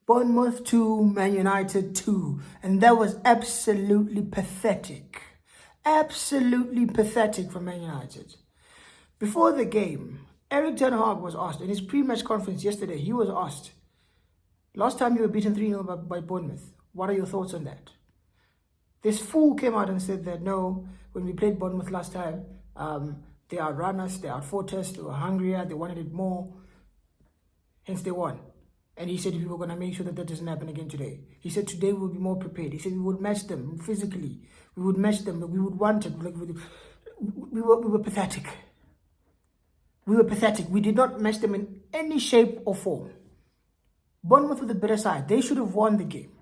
Bournemouth 2, Man United 2. And that was absolutely pathetic. Absolutely pathetic for Man United. Before the game, Ten Hag was asked, in his pre-match conference yesterday, he was asked, last time you were beaten 3-0 by Bournemouth, what are your thoughts on that? This fool came out and said that, no, when we played Bournemouth last time, they outran us, they outfought us, they were hungrier, they wanted it more, hence they won. And he said we were going to make sure that that doesn't happen again today. He said today we will be more prepared. He said we would match them physically. We would match them, but we would want it. Like we were pathetic. We were pathetic. We did not match them in any shape or form. Bournemouth with a better side. They should have won the game.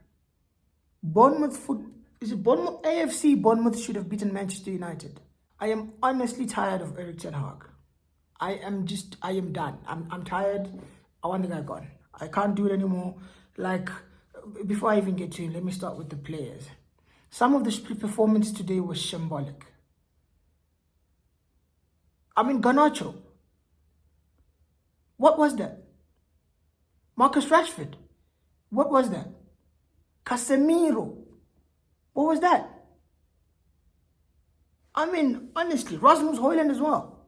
AFC Bournemouth should have beaten Manchester United. I am honestly tired of Ten Hag. I am done. I'm tired. I want the guy gone. I can't do it anymore. Like, before I even get to him, let me start with the players. Some of the performance today was shambolic. I mean, Garnacho. What was that? Marcus Rashford. What was that? Casemiro. What was that? I mean, honestly, Rasmus Højlund as well.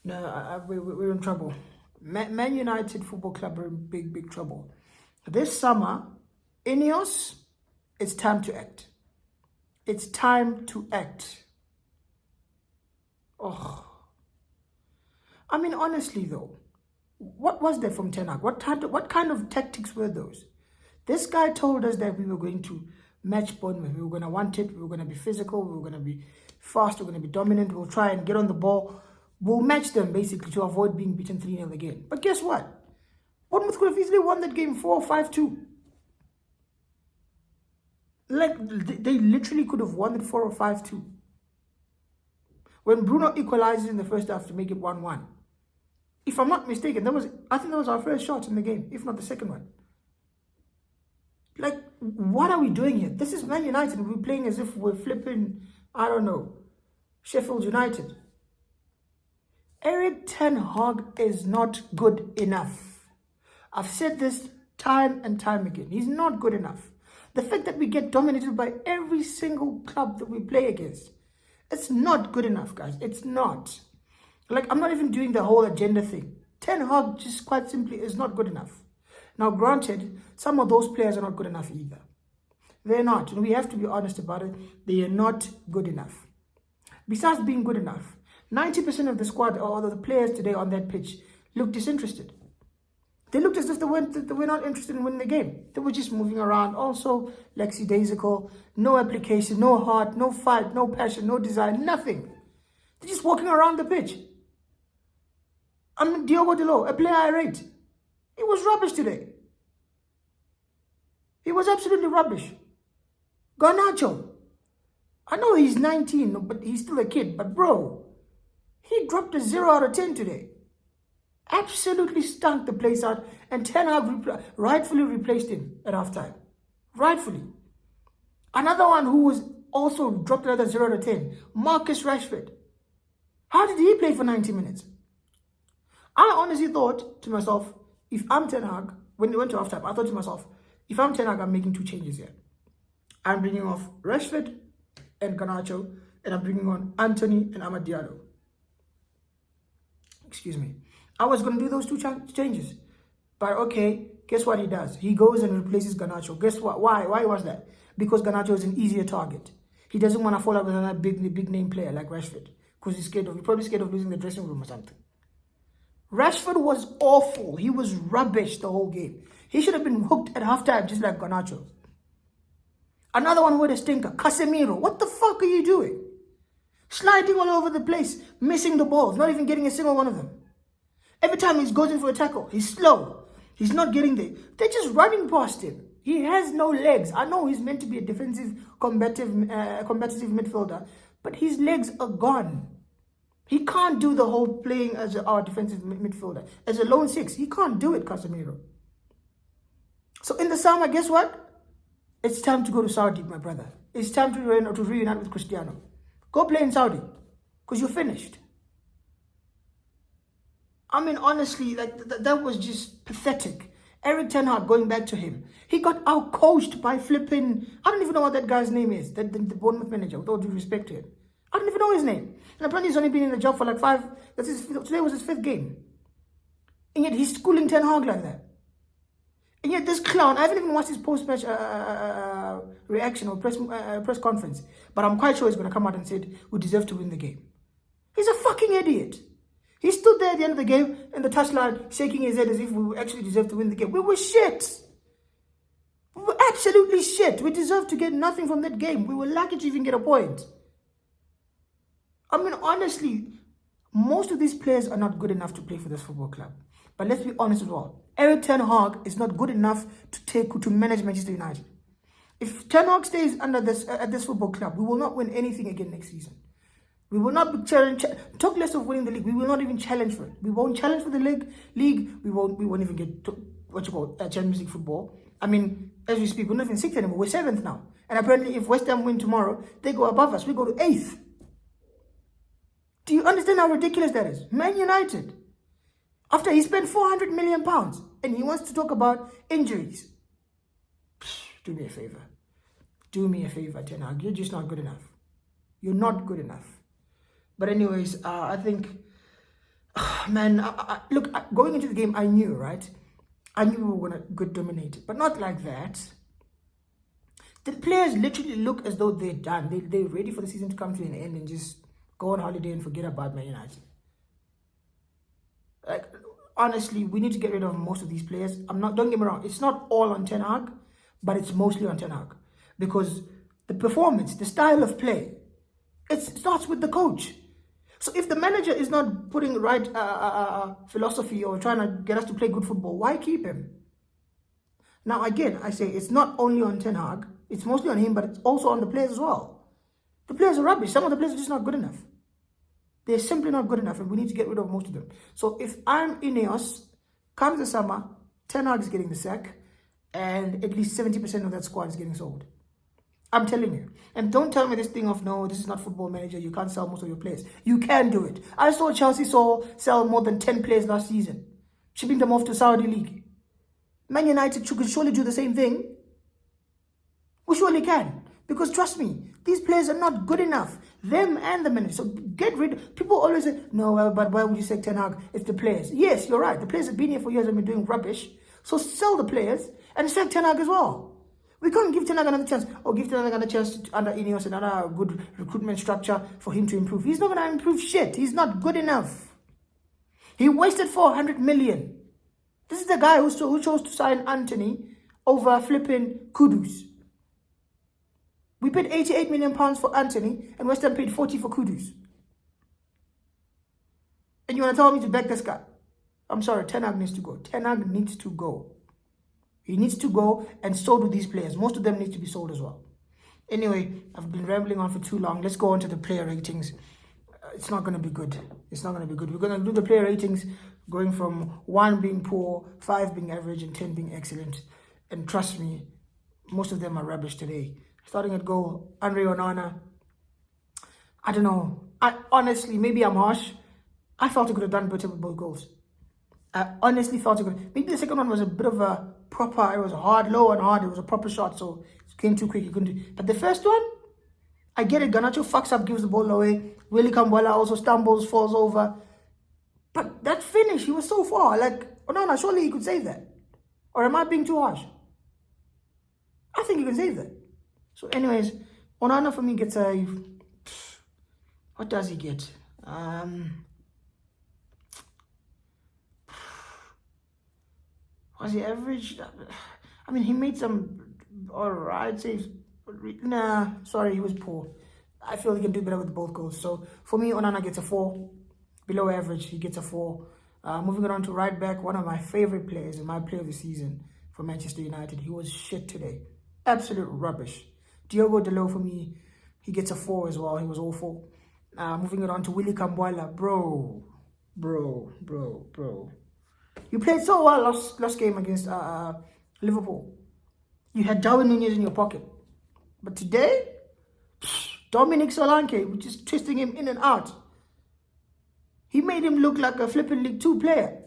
No, we're in trouble. Man United Football Club are in big trouble. This summer, Ineos, it's time to act. It's time to act. Oh. I mean, honestly though, what was that from Ten Hag? What kind of tactics were those? This guy told us that we were going to match Bournemouth. We were going to want it. We were going to be physical. We were going to be fast. We were going to be dominant. We'll try and get on the ball. We'll match them, basically, to avoid being beaten 3-0 again. But guess what? Bournemouth could have easily won that game 4-5-2. Like, they literally could have won it 4 or 5-2. When Bruno equalizes in the first half to make it 1-1. If I'm not mistaken, I think that was our first shot in the game, if not the second one. Like, what are we doing here? This is Man United. We're playing as if we're flipping, I don't know, Sheffield United. Ten Hag is not good enough. I've said this time and time again. He's not good enough. The fact that we get dominated by every single club that we play against, it's not good enough, guys. It's not. Like, I'm not even doing the whole agenda thing. Ten Hag just quite simply is not good enough. Now, granted, some of those players are not good enough either. They're not. And we have to be honest about it. They are not good enough. Besides being good enough, 90% of the squad or the players today on that pitch look disinterested. They looked as if they were not interested in winning the game. They were just moving around. Also, lackadaisical, no application, no heart, no fight, no passion, no desire, nothing. They're just walking around the pitch. I'm Diogo Dalot, a player I rate. He was rubbish today. He was absolutely rubbish. Garnacho. I know he's 19, but he's still a kid. But bro, he dropped a 0 out of 10 today. Absolutely stunk the place out. And Ten Hag rightfully replaced him at halftime. Rightfully. Another one who was also dropped another 0 out of 10. Marcus Rashford. How did he play for 90 minutes? I honestly thought to myself, if I'm Ten Hag, when they went to halftime, I thought to myself, if I'm Ten Hag, I'm making 2 changes here. I'm bringing off Rashford and Garnacho, and I'm bringing on Anthony and Amad Diallo. Excuse me. I was going to do those 2 changes. But okay, guess what he does? He goes and replaces Garnacho. Guess what? Why? Why was that? Because Garnacho is an easier target. He doesn't want to fall out with another big name player like Rashford. Because he's probably scared of losing the dressing room or something. Rashford was awful. He was rubbish the whole game. He should have been hooked at halftime just like Garnacho. Another one with a stinker. Casemiro. What the fuck are you doing? Sliding all over the place. Missing the balls. Not even getting a single one of them. Every time he goes in for a tackle, he's slow. He's not getting there. They're just running past him. He has no legs. I know he's meant to be a defensive, combative midfielder, but his legs are gone. He can't do the whole playing as our defensive midfielder. As a lone 6, he can't do it, Casemiro. So in the summer, guess what? It's time to go to Saudi, my brother. It's time to reunite with Cristiano. Go play in Saudi, because you're finished. I mean, honestly, like that was just pathetic. Eric Ten Hag, going back to him, he got out-coached by flipping. I don't even know what that guy's name is. The Bournemouth manager. With all due respect to him, I don't even know his name. And apparently, he's only been in the job for like five. Today was his 5th game, and yet he's schooling Ten Hag like that. And yet this clown, I haven't even watched his post-match reaction or press conference, but I'm quite sure he's going to come out and say we deserve to win the game. He's a fucking idiot. He stood there at the end of the game in the touchline shaking his head as if we actually deserved to win the game. We were shit. We were absolutely shit. We deserved to get nothing from that game. We were lucky to even get a point. I mean, honestly, most of these players are not good enough to play for this football club. But let's be honest as well. Eric Ten Hag is not good enough to manage Manchester United. If Ten Hag stays under at this football club, we will not win anything again next season. We will not be talk less of winning the league. We will not even challenge for it. We won't challenge for the league. We won't even get Champions League football. I mean, as we speak, we're not even 6th anymore. We're 7th now. And apparently, if West Ham win tomorrow, they go above us. We go to 8th. Do you understand how ridiculous that is? Man United, after he spent £400 million, and he wants to talk about injuries. Do me a favor. Do me a favor, Ten Hag. You're just not good enough. You're not good enough. But anyways, I think, man, look, going into the game, I knew, right? I knew we were going to dominate it, but not like that. The players literally look as though they're done. They're ready for the season to come to an end and just go on holiday and forget about Man United. Like, honestly, we need to get rid of most of these players. Don't get me wrong, it's not all on Ten Hag, but it's mostly on Ten Hag. Because the performance, the style of play, it starts with the coach. So if the manager is not putting right philosophy or trying to get us to play good football, why keep him? Now, again, I say it's not only on Ten Hag, it's mostly on him, but it's also on the players as well. The players are rubbish. Some of the players are just not good enough. They're simply not good enough, and we need to get rid of most of them. So if I'm Ineos, comes the summer, Ten Hag is getting the sack, and at least 70% of that squad is getting sold. I'm telling you. And don't tell me this thing of, no, this is not Football Manager, you can't sell most of your players. You can do it. I saw Chelsea sell more than 10 players last season, shipping them off to Saudi League. Man United could surely do the same thing. We surely can. Because trust me, these players are not good enough. Them and the manager. So get rid. People always say, no, but why would you say Ten Hag? It's the players. Yes, you're right. The players have been here for years and been doing rubbish. So sell the players and sack Ten Hag as well. We can't give Ten Hag another chance, or give Ten Hag another chance under Ineos and another good recruitment structure for him to improve. He's not going to improve shit. He's not good enough. He wasted 400 million. This is the guy who chose to sign Anthony over flipping Kudus. We paid £88 million for Anthony, and West Ham paid 40 for Kudus. And you want to tell me to back this guy? I'm sorry, Ten Hag needs to go. Ten Hag needs to go. He needs to go, and so do these players. Most of them need to be sold as well. Anyway, I've been rambling on for too long. Let's go on to the player ratings. It's not going to be good. It's not going to be good. We're going to do the player ratings going from 1 being poor, 5 being average, and 10 being excellent. And trust me, most of them are rubbish today. Starting at goal, Andre Onana. I don't know. Honestly, maybe I'm harsh. I felt he could have done better with both goals. I honestly felt it could. Maybe the second one was a bit of a proper, it was hard, low and hard. It was a proper shot, so it came too quick. He couldn't do. But the first one, I get it. Garnacho fucks up, gives the ball away. Willy Kambola also stumbles, falls over. But that finish, he was so far. Like, Onana, surely he could save that. Or am I being too harsh? I think he can save that. So anyways, Onana for me gets a... What does he get? Was he average? I mean, he made some alright saves. Nah, sorry, he was poor. I feel he can do better with both goals. So for me, Onana gets a 4. Below average, he gets a 4. Moving on to right back, one of my favorite players and my player of the season for Manchester United. He was shit today. Absolute rubbish. Diogo Dalot for me, he gets a 4 as well. He was awful. Moving it on to Willy Kambola. Bro. You played so well last game against Liverpool. You had Darwin Nunez in your pocket. But today, Dominic Solanke, which is twisting him in and out. He made him look like a flipping League 2 player.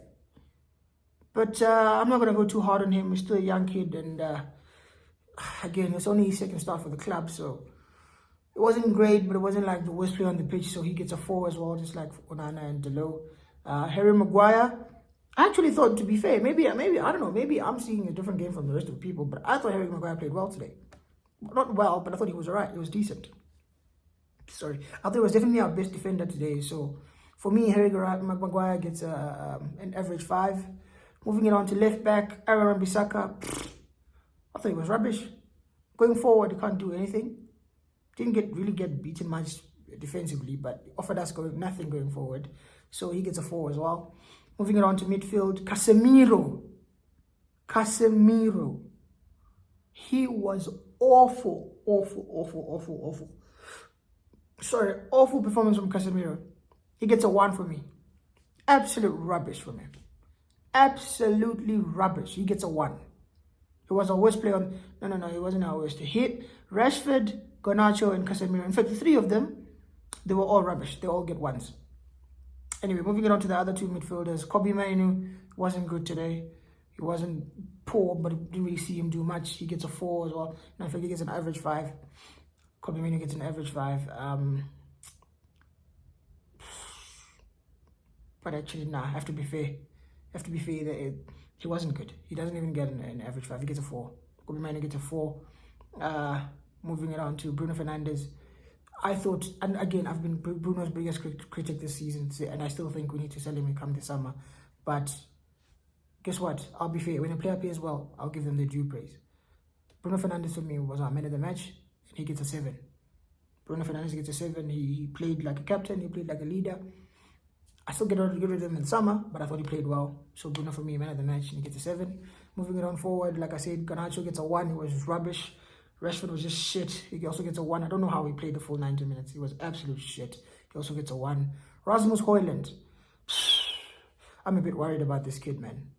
But I'm not going to go too hard on him. He's still a young kid. And again, it's only his second start for the club. So it wasn't great, but it wasn't like the worst player on the pitch. So he gets a 4 as well, just like Onana and Delo. Harry Maguire, I actually thought, to be fair, maybe I don't know, maybe I'm seeing a different game from the rest of the people, but I thought Harry Maguire played well today. Not well, but I thought he was alright. It was decent. Sorry. I thought he was definitely our best defender today. So for me, Harry Maguire gets an average 5. Moving it on to left back, Aaron Bissaka. I thought he was rubbish. Going forward, he can't do anything. Didn't really get beaten much defensively, but offered us nothing going forward. So he gets a 4 as well. Moving it on to midfield, Casemiro. He was awful. Sorry, awful performance from Casemiro. He gets a 1 for me. Absolute rubbish from him. Absolutely rubbish. He gets a 1. He was our worst player on... No, he wasn't our worst. He hit Rashford, Garnacho, and Casemiro. In fact, the 3 of them, they were all rubbish. They all get 1s. Anyway, moving it on to the other 2 midfielders. Kobbie Mainoo wasn't good today. He wasn't poor, but didn't really see him do much. He gets a 4 as well. And I think he gets an average 5. Kobbie Mainoo gets an average 5. But actually, nah, I have to be fair. He wasn't good. He doesn't even get an average 5. He gets a 4. Kobbie Mainoo gets a 4. Moving it on to Bruno Fernandes. I thought, and again, I've been Bruno's biggest critic this season, and I still think we need to sell him and come this summer. But guess what? I'll be fair. When a player plays well, I'll give them the due praise. Bruno Fernandes for me was our man of the match, and he gets a 7. Bruno Fernandes gets a 7. He played like a captain. He played like a leader. I still get rid of him in summer, but I thought he played well. So Bruno for me, man of the match, and he gets a 7. Moving it on forward, like I said, Garnacho gets a 1. He was rubbish. Rashford was just shit. He also gets a 1. I don't know how he played the full 90 minutes. He was absolute shit. He also gets a 1. Rasmus Højlund. I'm a bit worried about this kid, man.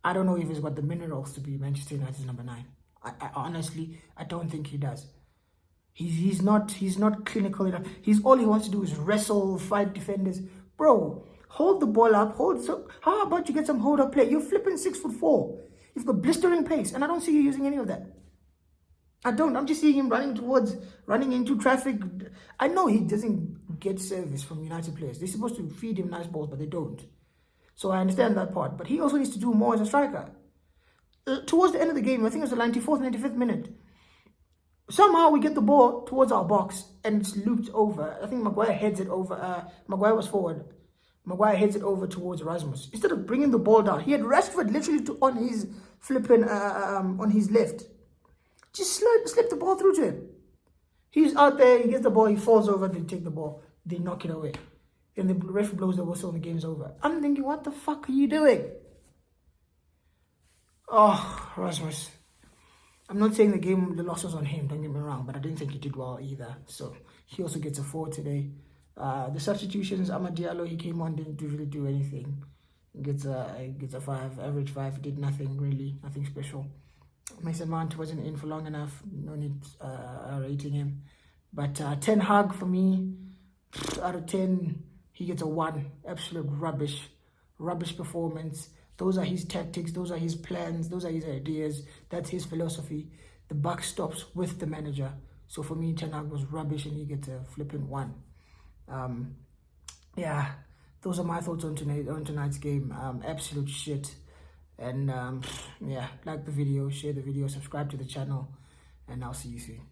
I don't know if he's got the minerals to be Manchester United's number 9. I honestly, I don't think he does. He's not clinical enough. All he wants to do is wrestle, fight defenders. Bro, hold the ball up. How about you get some hold up play? You're flipping 6'4". You've got blistering pace, and I don't see you using any of that. I don't. I'm just seeing him running into traffic. I know he doesn't get service from United players. They're supposed to feed him nice balls, but they don't. So I understand that part. But he also needs to do more as a striker. Towards the end of the game, I think it was the 94th, 95th minute, somehow we get the ball towards our box and it's looped over. I think Maguire heads it over. Maguire was forward. Maguire heads it over towards Rasmus. Instead of bringing the ball down, he had Rashford literally on his flipping, on his left. Just slip the ball through to him. He's out there, he gets the ball, he falls over, they take the ball, they knock it away. And the referee blows the whistle and the game's over. I'm thinking, what the fuck are you doing? Oh, Rasmus. I'm not saying the loss was on him, don't get me wrong, but I didn't think he did well either. So he also gets a 4 today. The substitutions, Amad Diallo, he came on, didn't really do anything. He gets a 5, average 5, he did nothing really, nothing special. Mason Mount wasn't in for long enough. No need rating him. But Ten Hag for me, out of 10, he gets a 1. Absolute rubbish. Rubbish performance. Those are his tactics. Those are his plans. Those are his ideas. That's his philosophy. The buck stops with the manager. So for me, Ten Hag was rubbish and he gets a flipping 1. Yeah, those are my thoughts on tonight's game. Absolute shit. And yeah, like the video, share the video, subscribe to the channel, and I'll see you soon.